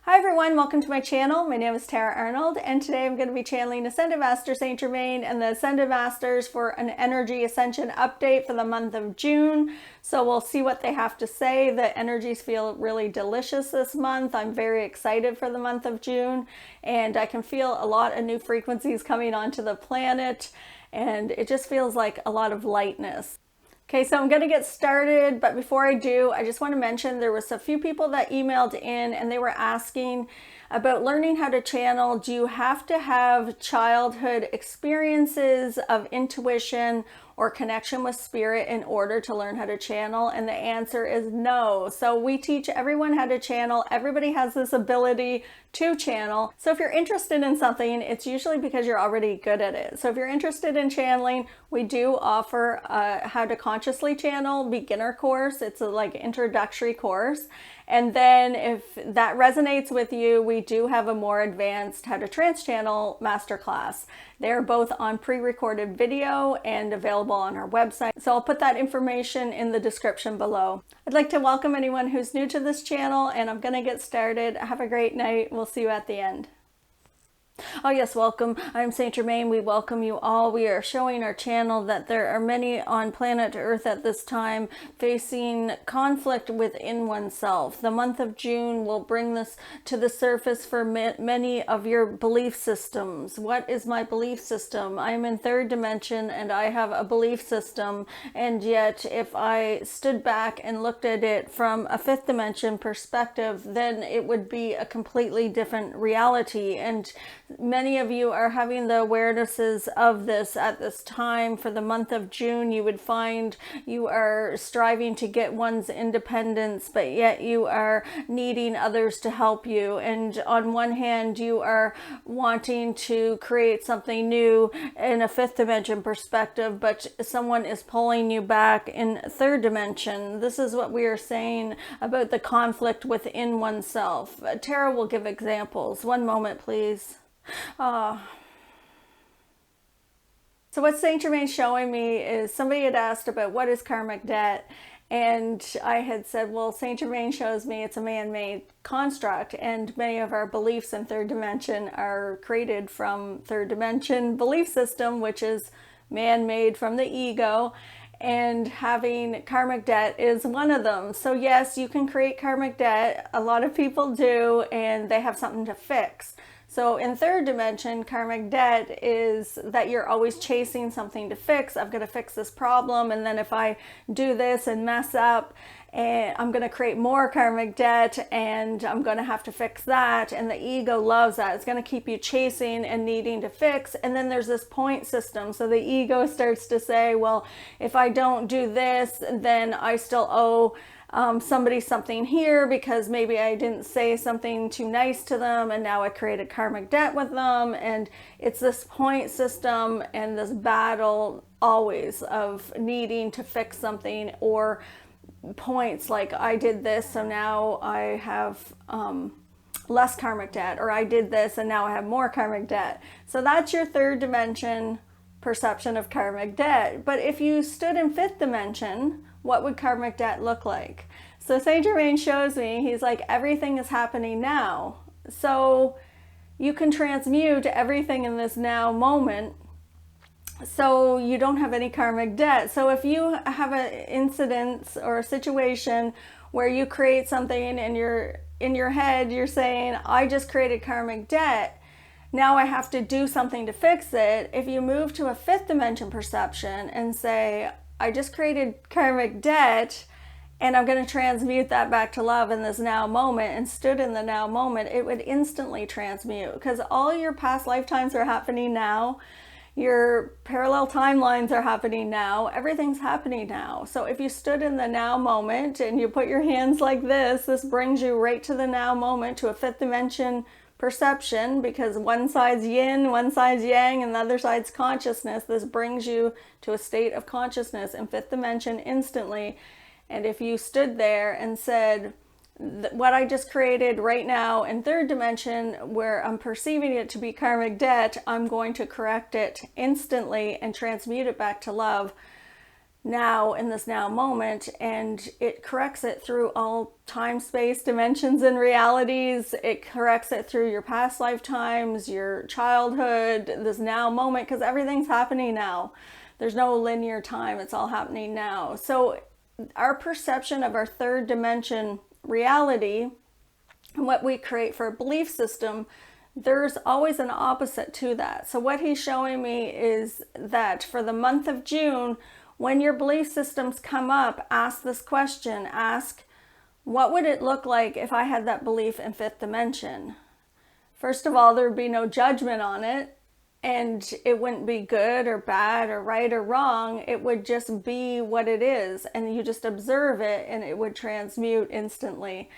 Hi everyone, welcome to my channel. My name is Tara Arnold and today I'm going to be channeling Ascended Master Saint Germain and the Ascended Masters for an energy ascension update for the month of June. So we'll see what they have to say. The energies feel really delicious this month. I'm very excited for the month of June and I can feel a lot of new frequencies coming onto the planet and it just feels like a lot of lightness. Okay, so I'm going to get started, but before I do, I just want to mention there was a few people that emailed in and they were asking about learning how to channel. Do you have to have childhood experiences of intuition or connection with spirit in order to learn how to channel? And the answer is no. So we teach everyone how to channel. Everybody has this ability to channel. So if you're interested in something, it's usually because you're already good at it. So if you're interested in channeling, we do offer a how to consciously channel beginner course. It's a like introductory course. And then if that resonates with you, we do have a more advanced how to trance channel masterclass. They're both on pre-recorded video and available on our website. So I'll put that information in the description below. I'd like to welcome anyone who's new to this channel and I'm going to get started. Have a great night. We'll see you at the end. Oh yes, welcome. I'm Saint Germain. We welcome you all. We are showing our channel that there are many on planet Earth at this time facing conflict within oneself. The month of June will bring this to the surface for many of your belief systems. What is my belief system? I'm in third dimension and I have a belief system, and yet if I stood back and looked at it from a fifth dimension perspective, then it would be a completely different reality. And many of you are having the awarenesses of this at this time. For the month of June, you would find you are striving to get one's independence, but yet you are needing others to help you. And on one hand, you are wanting to create something new in a fifth dimension perspective, but someone is pulling you back in third dimension. This is what we are saying about the conflict within oneself. Tara will give examples. One moment, please. So what Saint Germain's showing me is somebody had asked about what is karmic debt, and I had said, well, Saint Germain shows me it's a man-made construct, and many of our beliefs in third dimension are created from third dimension belief system, which is man-made from the ego, and having karmic debt is one of them. So yes, you can create karmic debt. A lot of people do, and they have something to fix. So in third dimension, karmic debt is that you're always chasing something to fix. I've got to fix this problem, and then if I do this and mess up, and I'm going to create more karmic debt, and I'm going to have to fix that. And the ego loves that. It's going to keep you chasing and needing to fix. And then there's this point system. So the ego starts to say, well, if I don't do this, then I still owe somebody something here because maybe I didn't say something too nice to them and now I created karmic debt with them. And it's this point system and this battle always of needing to fix something, or points like I did this so now I have less karmic debt, or I did this and now I have more karmic debt. So that's your third dimension perception of karmic debt. But if you stood in fifth dimension, what would karmic debt look like? So Saint Germain shows me, he's like, everything is happening now. So you can transmute everything in this now moment, so you don't have any karmic debt. So if you have an incident or a situation where you create something and you're in your head, you're saying, I just created karmic debt, now I have to do something to fix it. If you move to a fifth dimension perception and say, I just created karmic debt and I'm going to transmute that back to love in this now moment, and stood in the now moment, it would instantly transmute, because all your past lifetimes are happening now. Your parallel timelines are happening now. Everything's happening now. So if you stood in the now moment and you put your hands like this brings you right to the now moment, to a fifth dimension perception, because one side's yin, one side's yang, and the other side's consciousness. This brings you to a state of consciousness in fifth dimension instantly. And if you stood there and said, what I just created right now in third dimension, where I'm perceiving it to be karmic debt, I'm going to correct it instantly and transmute it back to love. now in this now moment, and it corrects it through all time, space, dimensions, and realities. It corrects it through your past lifetimes, your childhood, this now moment, because everything's happening now. There's no linear time, it's all happening now. So our perception of our third dimension reality and what we create for a belief system, there's always an opposite to that. So what he's showing me is that for the month of June, when your belief systems come up, ask this question. Ask, what would it look like if I had that belief in fifth dimension? First of all, there would be no judgment on it, and it wouldn't be good or bad or right or wrong. It would just be what it is, and you just observe it, and it would transmute instantly.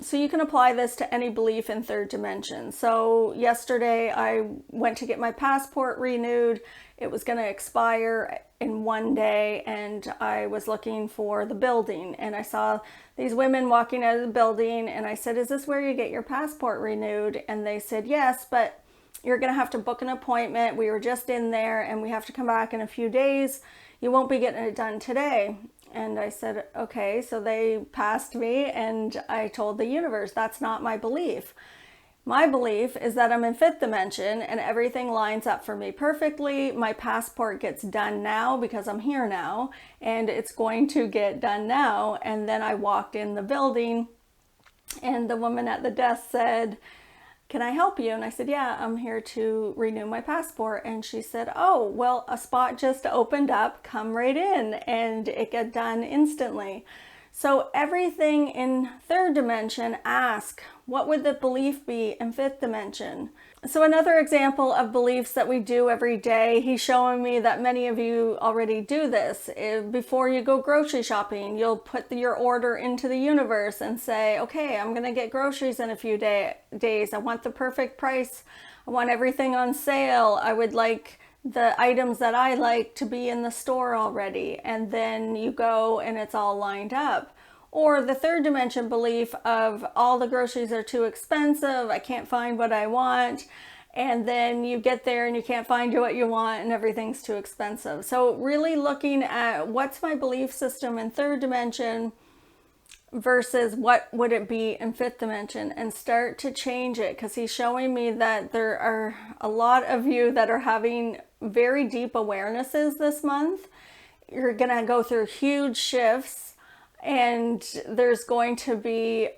So you can apply this to any belief in third dimension. So yesterday I went to get my passport renewed. It was going to expire in one day, and I was looking for the building, and I saw these women walking out of the building, and I said, "Is this where you get your passport renewed?" And they said, "Yes, but you're going to have to book an appointment. We were just in there, and we have to come back in a few days. You won't be getting it done today." And I said, okay. So they passed me, and I told the universe, that's not my belief. My belief is that I'm in fifth dimension and everything lines up for me perfectly. My passport gets done now because I'm here now, and it's going to get done now. And then I walked in the building, and the woman at the desk said, "Can I help you?" And I said, "Yeah, I'm here to renew my passport." And she said, "Oh, well, a spot just opened up, come right in." And it got done instantly. So everything in third dimension, ask, what would the belief be in fifth dimension? So another example of beliefs that we do every day, he's showing me that many of you already do this. Before you go grocery shopping, you'll put your order into the universe and say, okay, I'm going to get groceries in a few days. I want the perfect price. I want everything on sale. I would like the items that I like to be in the store already. And then you go and it's all lined up. Or the third dimension belief of all the groceries are too expensive, I can't find what I want. And then you get there and you can't find what you want and everything's too expensive. So really looking at what's my belief system in third dimension versus what would it be in fifth dimension, and start to change it, because he's showing me that there are a lot of you that are having very deep awarenesses this month. You're going to go through huge shifts, and there's going to be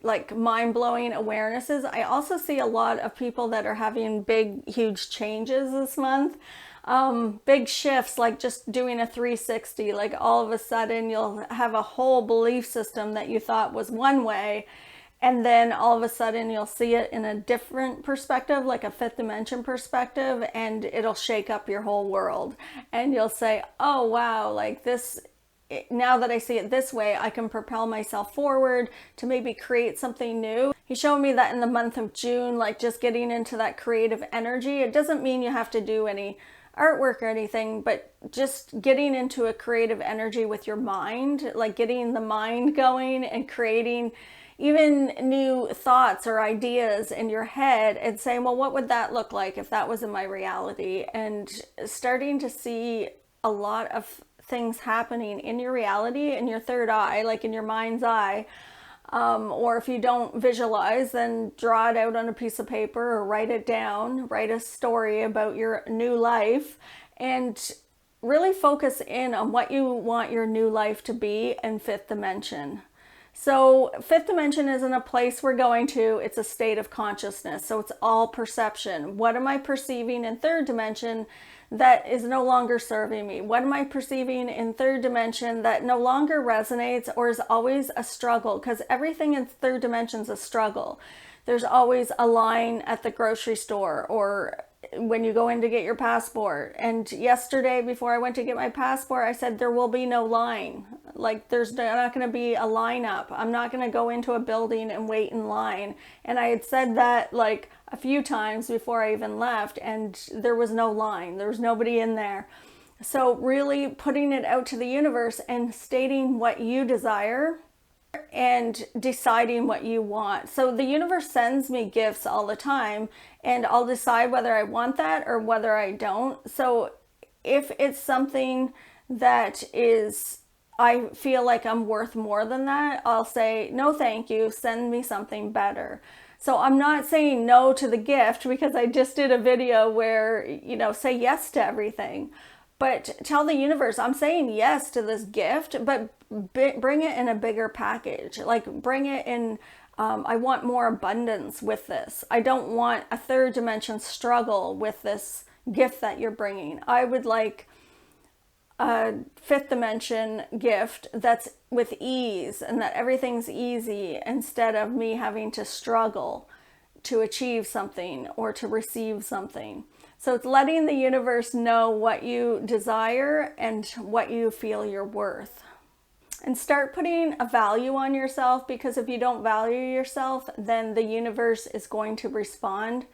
like mind-blowing awarenesses. I also see a lot of people that are having big, huge changes this month. Big shifts, like just doing a 360, like all of a sudden you'll have a whole belief system that you thought was one way, and then all of a sudden you'll see it in a different perspective, like a fifth dimension perspective, and it'll shake up your whole world. And you'll say, oh wow, like this, now that I see it this way, I can propel myself forward to maybe create something new. He's showing me that in the month of June, like just getting into that creative energy. It doesn't mean you have to do any artwork or anything, but just getting into a creative energy with your mind, like getting the mind going and creating even new thoughts or ideas in your head, and saying, well, what would that look like if that was in my reality? And starting to see a lot of things happening in your reality, in your third eye, like in your mind's eye. Or if you don't visualize, then draw it out on a piece of paper or write it down, write a story about your new life, and really focus in on what you want your new life to be in fifth dimension. So fifth dimension isn't a place we're going to, it's a state of consciousness. So it's all perception. What am I perceiving in third dimension that is no longer serving me? What am I perceiving in third dimension that no longer resonates or is always a struggle? Because everything in third dimension is a struggle. There's always a line at the grocery store, or when you go in to get your passport. And yesterday, before I went to get my passport, I said there will be no line. Like there's not going to be a lineup. I'm not going to go into a building and wait in line. And I had said that like a few times before I even left, and there was no line. There was nobody in there. So really putting it out to the universe and stating what you desire and deciding what you want. So the universe sends me gifts all the time, and I'll decide whether I want that or whether I don't. So if it's something that is, I feel like I'm worth more than that, I'll say, no, thank you, send me something better. So I'm not saying no to the gift, because I just did a video where, say yes to everything. But tell the universe, I'm saying yes to this gift, but bring it in a bigger package. Like, bring it in, I want more abundance with this. I don't want a third dimension struggle with this gift that you're bringing. I would like a fifth dimension gift that's with ease, and that everything's easy, instead of me having to struggle to achieve something or to receive something. So it's letting the universe know what you desire and what you feel you're worth. And start putting a value on yourself, because if you don't value yourself, then the universe is going to respond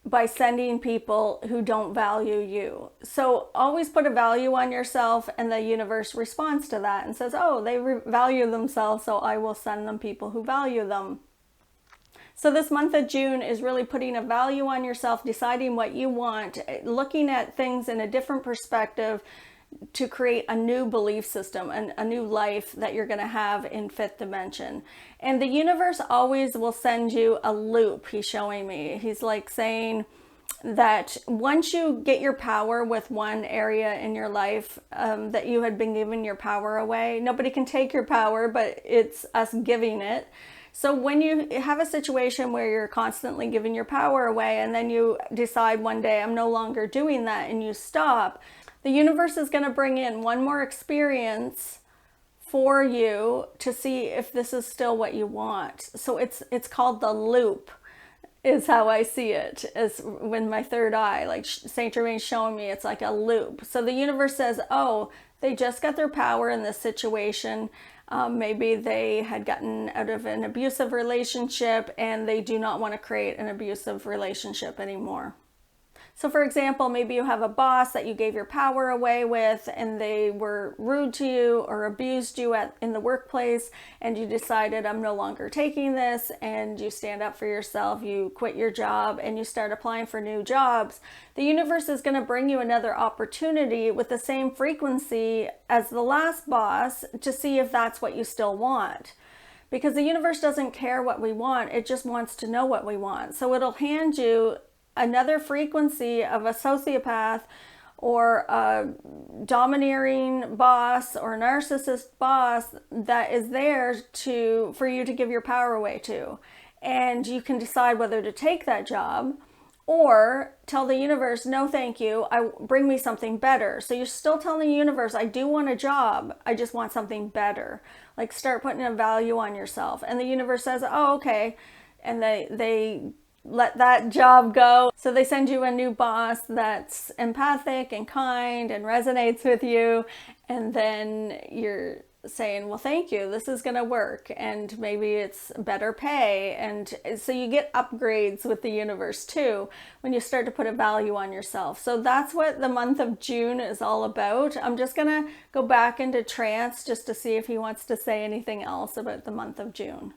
by sending people who don't value you. So always put a value on yourself, and the universe responds to that and says, oh, they value themselves, so I will send them people who value them. So this month of June is really putting a value on yourself, deciding what you want, looking at things in a different perspective to create a new belief system and a new life that you're going to have in fifth dimension. And the universe always will send you a loop, he's showing me. He's like saying that once you get your power with one area in your life, that you had been giving your power away. Nobody can take your power, but it's us giving it. So when you have a situation where you're constantly giving your power away, and then you decide one day, I'm no longer doing that, and you stop, the universe is going to bring in one more experience for you to see if this is still what you want. So it's called the loop, is how I see it, as when my third eye, like Saint Germain's showing me, it's like a loop. So the universe says, oh, they just got their power in this situation. Maybe they had gotten out of an abusive relationship, and they do not want to create an abusive relationship anymore. So for example, maybe you have a boss that you gave your power away with, and they were rude to you or abused you in the workplace, and you decided, I'm no longer taking this, and you stand up for yourself, you quit your job, and you start applying for new jobs. The universe is going to bring you another opportunity with the same frequency as the last boss, to see if that's what you still want. Because the universe doesn't care what we want, it just wants to know what we want. So it'll hand you another frequency of a sociopath or a domineering boss or narcissist boss that is there for you to give your power away to. And you can decide whether to take that job, or tell the universe, no thank you, bring me something better. So you're still telling the universe, I do want a job, I just want something better. Like, start putting a value on yourself. And the universe says, oh, okay. And they let that job go. So they send you a new boss that's empathic and kind and resonates with you. And then you're saying, well, thank you, this is going to work. And maybe it's better pay. And so you get upgrades with the universe too, when you start to put a value on yourself. So that's what the month of June is all about. I'm just going to go back into trance just to see if he wants to say anything else about the month of June.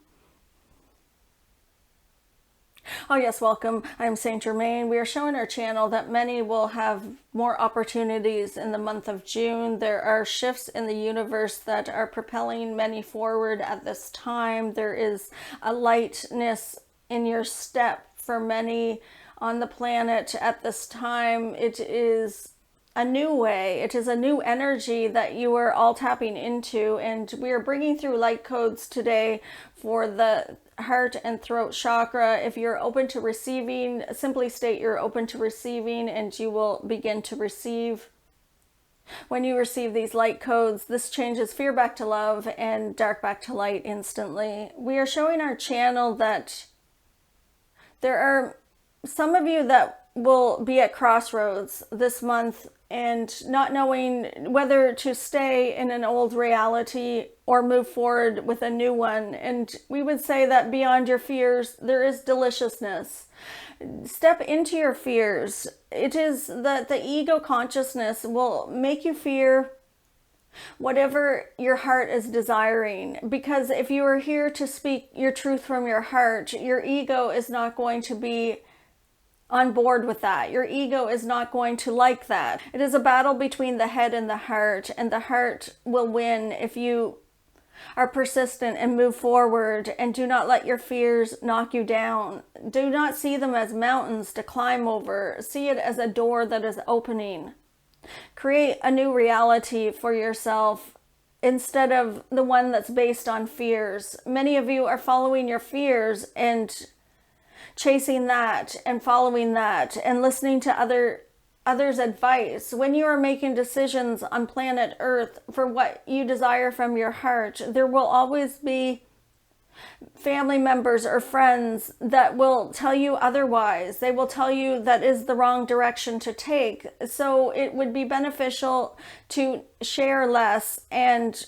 Oh yes, welcome. I'm Saint Germain. We are showing our channel that many will have more opportunities in the month of June. There are shifts in the universe that are propelling many forward at this time. There is a lightness in your step for many on the planet at this time. It is a new way. It is a new energy that you are all tapping into, and we are bringing through light codes today for the heart and throat chakra. If you're open to receiving, simply state you're open to receiving, and you will begin to receive. When you receive these light codes, this changes fear back to love and dark back to light instantly. We are showing our channel that there are some of you that will be at crossroads this month and not knowing whether to stay in an old reality or move forward with a new one. And we would say that beyond your fears, there is deliciousness. Step into your fears. It is that the ego consciousness will make you fear whatever your heart is desiring. Because if you are here to speak your truth from your heart, your ego is not going to be on board with that. Your ego is not going to like that. It is a battle between the head and the heart will win if you are persistent and move forward and do not let your fears knock you down. Do not see them as mountains to climb over. See it as a door that is opening. Create a new reality for yourself instead of the one that's based on fears. Many of you are following your fears and chasing that and following that and listening to others' advice. When you are making decisions on planet Earth for what you desire from your heart, there will always be family members or friends that will tell you otherwise. They will tell you that is the wrong direction to take. So it would be beneficial to share less and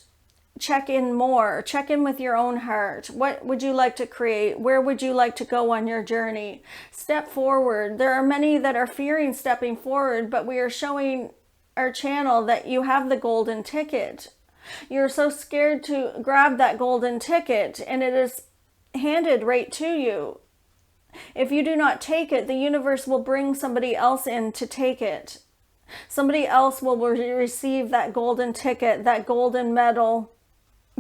check in more. Check in with your own heart. What would you like to create? Where would you like to go on your journey? Step forward. There are many that are fearing stepping forward, but we are showing our channel that you have the golden ticket. You're so scared to grab that golden ticket, and it is handed right to you. If you do not take it, the universe will bring somebody else in to take it. Somebody else will receive that golden ticket, that golden medal.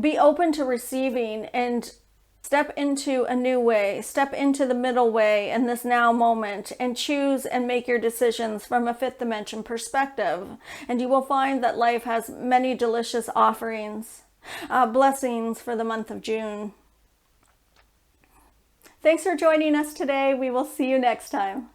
Be open to receiving and step into a new way. Step into the middle way in this now moment and choose and make your decisions from a fifth dimension perspective. And you will find that life has many delicious offerings, blessings for the month of June. Thanks for joining us today. We will see you next time.